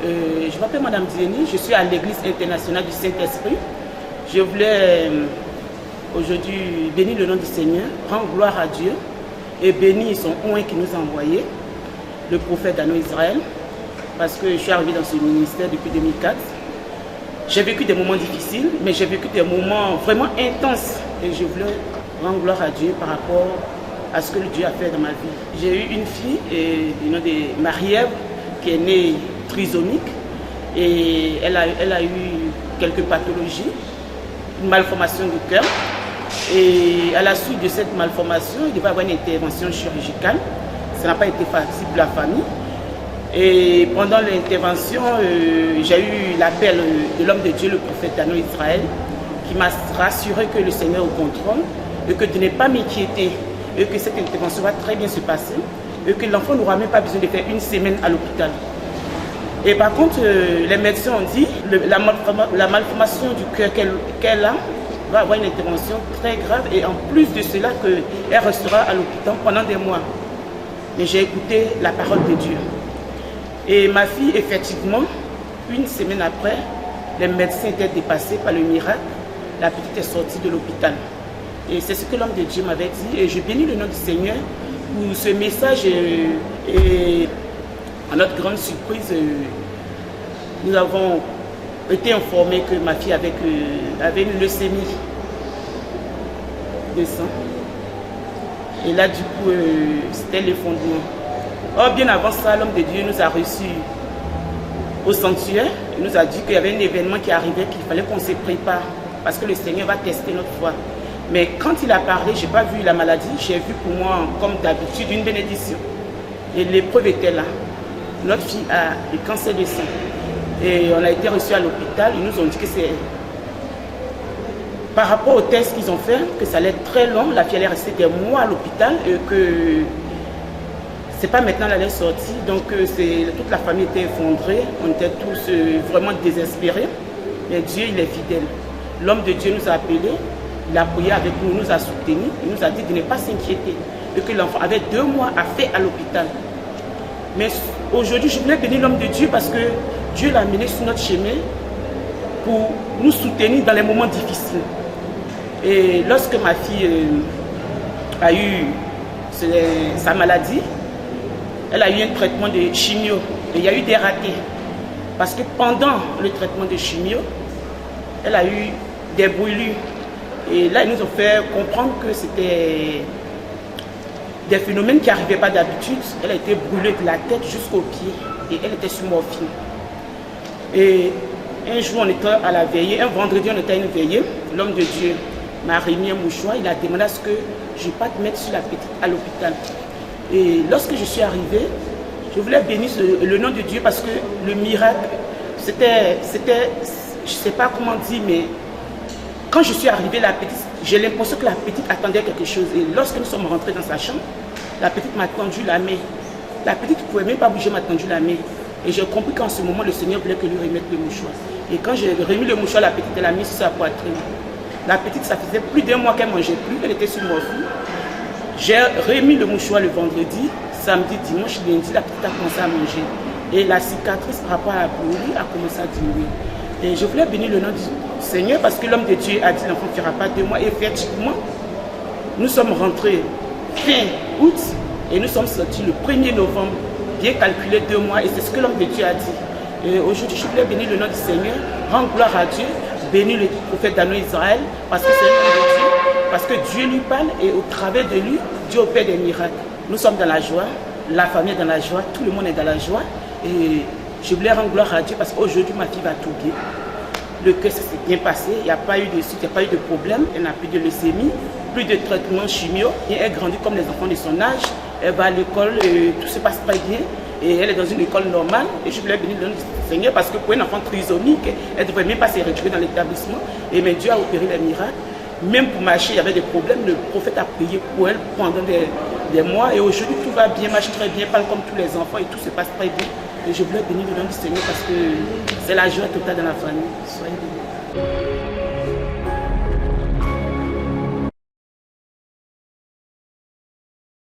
Je m'appelle Madame Dieni, je suis à l'Église internationale du Saint-Esprit. Je voulais aujourd'hui bénir le nom du Seigneur, rendre gloire à Dieu et bénir son oint qui nous a envoyé, le prophète Dano Israël, parce que je suis arrivé dans ce ministère depuis 2004. J'ai vécu des moments difficiles, mais j'ai vécu des moments vraiment intenses et je voulais rendre gloire à Dieu par rapport à ce que Dieu a fait dans ma vie. J'ai eu une fille, du nom de Marie-Ève, qui est née trisomique et elle a eu quelques pathologies, une malformation du cœur. Et à la suite de cette malformation, il devait y avoir une intervention chirurgicale. Ça n'a pas été facile pour la famille. Et pendant l'intervention, j'ai eu l'appel de l'homme de Dieu, le prophète Dano Israël, qui m'a rassuré que le Seigneur est au contrôle et que de ne pas m'inquiéter et que cette intervention va très bien se passer et que l'enfant n'aura même pas besoin de faire une semaine à l'hôpital. Et par contre, les médecins ont dit que la malformation du cœur qu'elle a va avoir une intervention très grave et en plus de cela, qu'elle restera à l'hôpital pendant des mois. Mais j'ai écouté la parole de Dieu. Et ma fille, effectivement, une semaine après, les médecins étaient dépassés par le miracle. La petite est sortie de l'hôpital. Et c'est ce que l'homme de Dieu m'avait dit. Et je bénis le nom du Seigneur pour ce message. Et à notre grande surprise, nous avons été informés que ma fille avait une leucémie de sang. Et là, du coup, c'était l'effondrement. Or, bien avant ça, l'homme de Dieu nous a reçus au sanctuaire. Il nous a dit qu'il y avait un événement qui arrivait, qu'il fallait qu'on se prépare parce que le Seigneur va tester notre foi. Mais quand il a parlé, je n'ai pas vu la maladie, j'ai vu pour moi, comme d'habitude, une bénédiction. Et l'épreuve était là. Notre fille a le cancer du sang. Et on a été reçus à l'hôpital. Ils nous ont dit que c'est par rapport aux tests qu'ils ont fait, que ça allait être très long. La fille allait rester des mois à l'hôpital et que c'est pas maintenant qu'elle allait sortir. Donc toute la famille était effondrée. On était tous vraiment désespérés. Mais Dieu, il est fidèle. L'homme de Dieu nous a appelés. Il a prié avec nous, il nous a soutenus. Il nous a dit de ne pas s'inquiéter. Et que l'enfant avait 2 mois à faire à l'hôpital. Mais aujourd'hui, je voulais bénir l'homme de Dieu parce que Dieu l'a amené sur notre chemin pour nous soutenir dans les moments difficiles. Et lorsque ma fille a eu sa maladie, elle a eu un traitement de chimio. Et il y a eu des ratés. Parce que pendant le traitement de chimio, elle a eu des brûlures. Et là, ils nous ont fait comprendre que c'était des phénomènes qui n'arrivaient pas d'habitude. Elle a été brûlée de la tête jusqu'aux pieds. Et elle était sous morphine. Et un jour, on était à la veillée. Un vendredi, on était à une veillée. L'homme de Dieu m'a remis un mouchoir. Il a demandé à ce que je ne vais pas te mettre sur la petite à l'hôpital. Et lorsque je suis arrivée, je voulais bénir le nom de Dieu parce que le miracle, c'était je ne sais pas comment dire, mais quand je suis arrivée, j'ai l'impression que la petite attendait quelque chose. Et lorsque nous sommes rentrés dans sa chambre, la petite m'a tendu la main. La petite ne pouvait même pas bouger, m'a tendu la main. Et j'ai compris qu'en ce moment, le Seigneur voulait que lui remette le mouchoir. Et quand j'ai remis le mouchoir, la petite, elle a mis sur sa poitrine. La petite, ça faisait plus d'1 mois qu'elle ne mangeait plus. Elle était sur morphine. J'ai remis le mouchoir le vendredi, samedi, dimanche, lundi, la petite a commencé à manger. Et la cicatrice par rapport à la brûlure a commencé à diminuer. Et je voulais bénir le nom du Seigneur parce que l'homme de Dieu a dit l'enfant ne fera pas 2 mois. Et effectivement, nous sommes rentrés fin août et nous sommes sortis le 1er novembre, bien calculé 2 mois. Et c'est ce que l'homme de Dieu a dit. Et aujourd'hui, je voulais bénir le nom du Seigneur, rendre gloire à Dieu, bénir le prophète Dano Israël parce que c'est le nom de Dieu. Parce que Dieu lui parle et au travers de lui, Dieu opère des miracles. Nous sommes dans la joie, la famille est dans la joie, tout le monde est dans la joie. Et je voulais rendre gloire à Dieu parce qu'aujourd'hui, ma fille va tout bien. Le cœur s'est bien passé, il n'y a pas eu de suite, il n'y a pas eu de problème. Elle n'a plus de leucémie, plus de traitement chimio. Et elle grandit comme les enfants de son âge. Elle va à l'école, tout se passe très bien. Et elle est dans une école normale. Et je voulais bénir le nom du Seigneur parce que pour un enfant trisomique, elle ne devrait même pas se retrouver dans l'établissement. Mais Dieu a opéré les miracles. Même pour marcher, il y avait des problèmes. Le prophète a prié pour elle pendant des mois. Et aujourd'hui, tout va bien, marche très bien, parle comme tous les enfants et tout se passe très bien. Et je voulais bénir le nom du Seigneur parce que c'est la joie totale dans la famille. Soyez bénis.